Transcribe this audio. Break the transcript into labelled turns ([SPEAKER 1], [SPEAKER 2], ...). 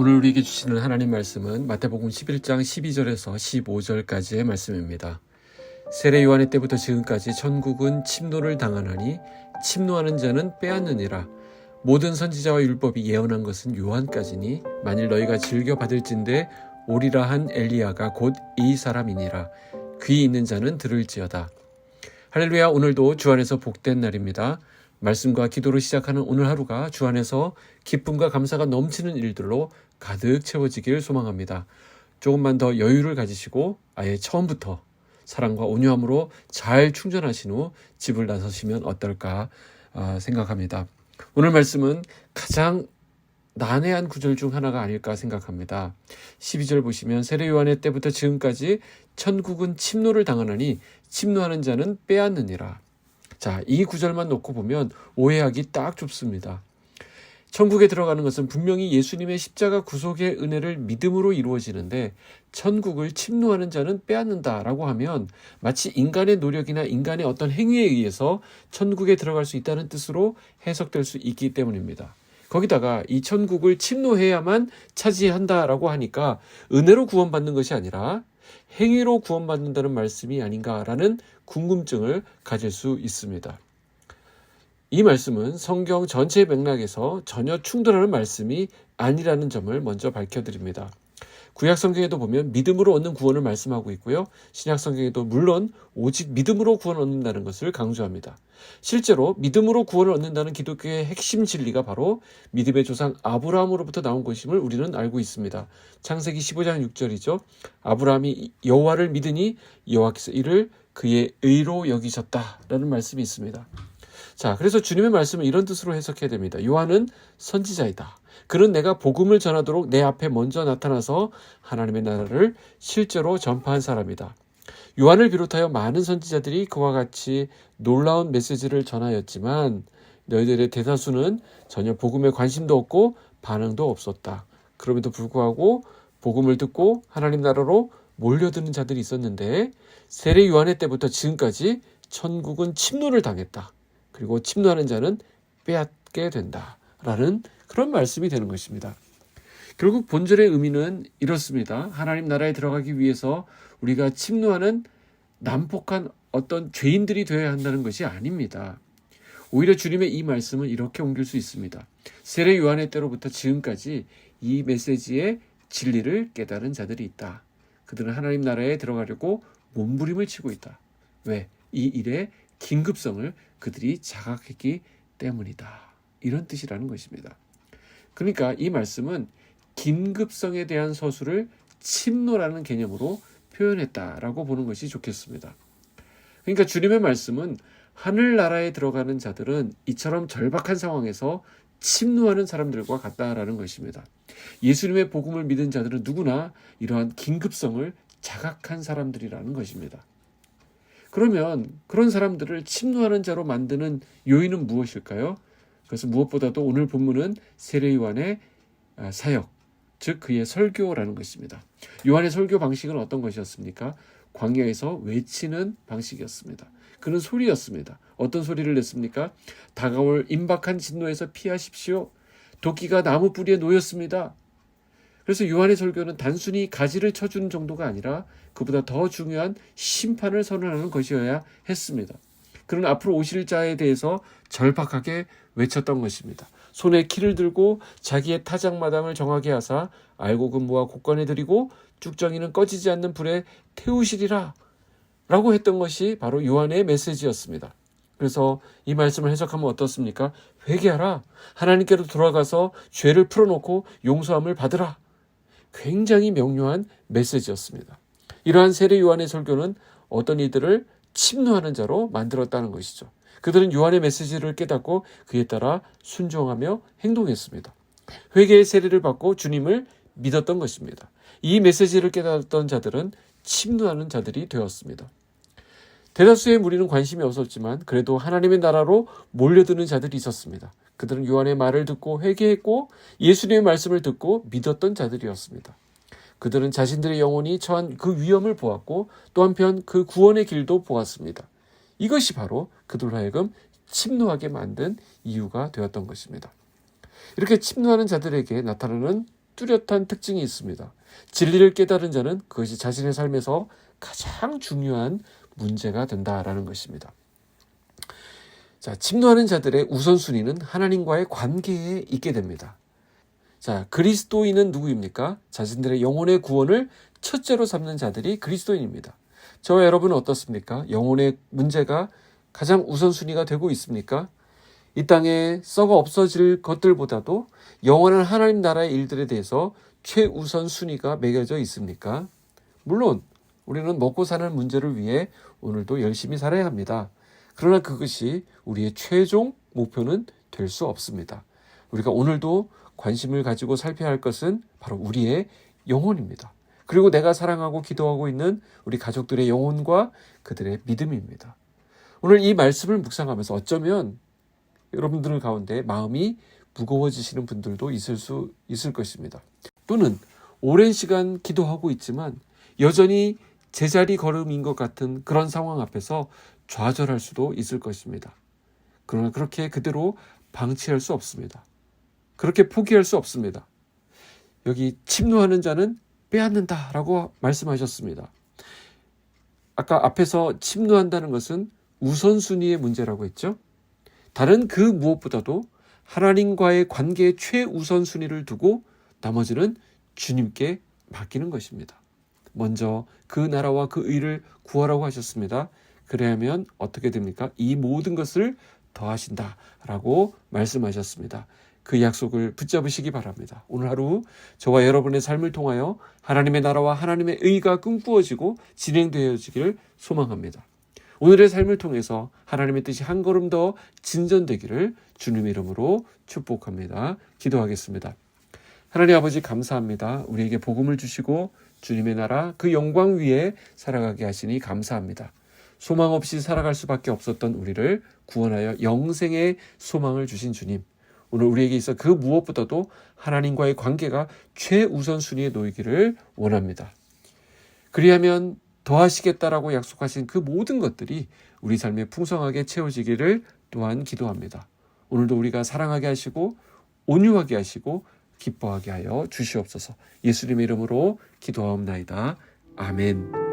[SPEAKER 1] 오늘 우리에게 주시는 하나님 말씀은 마태복음 11장 12절에서 15절까지의 말씀입니다. 세례 요한의 때부터 지금까지 천국은 침노를 당하나니 침노하는 자는 빼앗느니라. 모든 선지자와 율법이 예언한 것은 요한까지니 만일 너희가 즐겨 받을진대 오리라 한 엘리야가 곧 이 사람이니라. 귀 있는 자는 들을지어다. 할렐루야. 오늘도 주 안에서 복된 날입니다. 말씀과 기도로 시작하는 오늘 하루가 주 안에서 기쁨과 감사가 넘치는 일들로 가득 채워지길 소망합니다. 조금만 더 여유를 가지시고 아예 처음부터 사랑과 온유함으로 잘 충전하신 후 집을 나서시면 어떨까 생각합니다. 오늘 말씀은 가장 난해한 구절 중 하나가 아닐까 생각합니다. 12절 보시면 세례 요한의 때부터 지금까지 천국은 침노를 당하나니 침노하는 자는 빼앗느니라. 자, 이 구절만 놓고 보면 오해하기 딱 좁습니다. 천국에 들어가는 것은 분명히 예수님의 십자가 구속의 은혜를 믿음으로 이루어지는데 천국을 침노하는 자는 빼앗는다라고 하면 마치 인간의 노력이나 인간의 어떤 행위에 의해서 천국에 들어갈 수 있다는 뜻으로 해석될 수 있기 때문입니다. 거기다가 이 천국을 침노해야만 차지한다라고 하니까 은혜로 구원받는 것이 아니라 행위로 구원받는다는 말씀이 아닌가라는 궁금증을 가질 수 있습니다. 이 말씀은 성경 전체의 맥락에서 전혀 충돌하는 말씀이 아니라는 점을 먼저 밝혀드립니다. 구약 성경에도 보면 믿음으로 얻는 구원을 말씀하고 있고요. 신약 성경에도 물론 오직 믿음으로 구원을 얻는다는 것을 강조합니다. 실제로 믿음으로 구원을 얻는다는 기독교의 핵심 진리가 바로 믿음의 조상 아브라함으로부터 나온 것임을 우리는 알고 있습니다. 창세기 15장 6절이죠. 아브라함이 여호와를 믿으니 여호와께서 이를 그의 의로 여기셨다라는 말씀이 있습니다. 자, 그래서 주님의 말씀을 이런 뜻으로 해석해야 됩니다. 요한은 선지자이다. 그는 내가 복음을 전하도록 내 앞에 먼저 나타나서 하나님의 나라를 실제로 전파한 사람이다. 요한을 비롯하여 많은 선지자들이 그와 같이 놀라운 메시지를 전하였지만 너희들의 대다수는 전혀 복음에 관심도 없고 반응도 없었다. 그럼에도 불구하고 복음을 듣고 하나님 나라로 몰려드는 자들이 있었는데 세례 요한의 때부터 지금까지 천국은 침노를 당했다. 그리고 침노하는 자는 빼앗게 된다라는 그런 말씀이 되는 것입니다. 결국 본절의 의미는 이렇습니다. 하나님 나라에 들어가기 위해서 우리가 침노하는 난폭한 어떤 죄인들이 되어야 한다는 것이 아닙니다. 오히려 주님의 이 말씀은 이렇게 옮길 수 있습니다. 세례 요한의 때로부터 지금까지 이 메시지의 진리를 깨달은 자들이 있다. 그들은 하나님 나라에 들어가려고 몸부림을 치고 있다. 왜? 이 일의 긴급성을 그들이 자각했기 때문이다. 이런 뜻이라는 것입니다. 그러니까 이 말씀은 긴급성에 대한 서술을 침노라는 개념으로 표현했다라고 보는 것이 좋겠습니다. 그러니까 주님의 말씀은 하늘나라에 들어가는 자들은 이처럼 절박한 상황에서 침노하는 사람들과 같다라는 것입니다. 예수님의 복음을 믿은 자들은 누구나 이러한 긴급성을 자각한 사람들이라는 것입니다. 그러면 그런 사람들을 침노하는 자로 만드는 요인은 무엇일까요? 그래서 무엇보다도 오늘 본문은 세례 요한의 사역, 즉 그의 설교라는 것입니다. 요한의 설교 방식은 어떤 것이었습니까? 광야에서 외치는 방식이었습니다. 그는 소리였습니다. 어떤 소리를 냈습니까? 다가올 임박한 진노에서 피하십시오. 도끼가 나무 뿌리에 놓였습니다. 그래서 요한의 설교는 단순히 가지를 쳐주는 정도가 아니라 그보다 더 중요한 심판을 선언하는 것이어야 했습니다. 그는 앞으로 오실 자에 대해서 절박하게 외쳤던 것입니다. 손에 키를 들고 자기의 타작마당을 정하게 하사 알곡은 곳간에 들이고 쭉정이는 꺼지지 않는 불에 태우시리라 라고 했던 것이 바로 요한의 메시지였습니다. 그래서 이 말씀을 해석하면 어떻습니까? 회개하라. 하나님께로 돌아가서 죄를 풀어놓고 용서함을 받으라. 굉장히 명료한 메시지였습니다. 이러한 세례 요한의 설교는 어떤 이들을 침노하는 자로 만들었다는 것이죠. 그들은 요한의 메시지를 깨닫고 그에 따라 순종하며 행동했습니다. 회개의 세례를 받고 주님을 믿었던 것입니다. 이 메시지를 깨달았던 자들은 침노하는 자들이 되었습니다. 대다수의 무리는 관심이 없었지만 그래도 하나님의 나라로 몰려드는 자들이 있었습니다. 그들은 요한의 말을 듣고 회개했고 예수님의 말씀을 듣고 믿었던 자들이었습니다. 그들은 자신들의 영혼이 처한 그 위험을 보았고 또 한편 그 구원의 길도 보았습니다. 이것이 바로 그들로 하여금 침노하게 만든 이유가 되었던 것입니다. 이렇게 침노하는 자들에게 나타나는 뚜렷한 특징이 있습니다. 진리를 깨달은 자는 그것이 자신의 삶에서 가장 중요한 문제가 된다라는 것입니다. 자, 침노하는 자들의 우선순위는 하나님과의 관계에 있게 됩니다. 자, 그리스도인은 누구입니까? 자신들의 영혼의 구원을 첫째로 삼는 자들이 그리스도인입니다. 저와 여러분은 어떻습니까? 영혼의 문제가 가장 우선순위가 되고 있습니까? 이 땅에 썩어 없어질 것들보다도 영원한 하나님 나라의 일들에 대해서 최우선 순위가 매겨져 있습니까? 물론 우리는 먹고 사는 문제를 위해 오늘도 열심히 살아야 합니다. 그러나 그것이 우리의 최종 목표는 될 수 없습니다. 우리가 오늘도 관심을 가지고 살펴야 할 것은 바로 우리의 영혼입니다. 그리고 내가 사랑하고 기도하고 있는 우리 가족들의 영혼과 그들의 믿음입니다. 오늘 이 말씀을 묵상하면서 어쩌면 여러분들 가운데 마음이 무거워지시는 분들도 있을 것입니다. 또는 오랜 시간 기도하고 있지만 여전히 제자리 걸음인 것 같은 그런 상황 앞에서 좌절할 수도 있을 것입니다. 그러나 그렇게 그대로 방치할 수 없습니다. 그렇게 포기할 수 없습니다. 여기 침노하는 자는 빼앗는다라고 말씀하셨습니다. 아까 앞에서 침노한다는 것은 우선순위의 문제라고 했죠. 다른 그 무엇보다도 하나님과의 관계의 최우선순위를 두고 나머지는 주님께 맡기는 것입니다. 먼저 그 나라와 그 의를 구하라고 하셨습니다. 그래야면 어떻게 됩니까? 이 모든 것을 더하신다라고 말씀하셨습니다. 그 약속을 붙잡으시기 바랍니다. 오늘 하루 저와 여러분의 삶을 통하여 하나님의 나라와 하나님의 의가 꿈꾸어지고 진행되어지기를 소망합니다. 오늘의 삶을 통해서 하나님의 뜻이 한 걸음 더 진전되기를 주님의 이름으로 축복합니다. 기도하겠습니다. 하나님 아버지 감사합니다. 우리에게 복음을 주시고 주님의 나라 그 영광 위에 살아가게 하시니 감사합니다. 소망 없이 살아갈 수밖에 없었던 우리를 구원하여 영생의 소망을 주신 주님. 오늘 우리에게 있어 그 무엇보다도 하나님과의 관계가 최우선순위에 놓이기를 원합니다. 그리하면 더하시겠다라고 약속하신 그 모든 것들이 우리 삶에 풍성하게 채워지기를 또한 기도합니다. 오늘도 우리가 사랑하게 하시고 온유하게 하시고 기뻐하게 하여 주시옵소서. 예수님의 이름으로 기도하옵나이다. 아멘.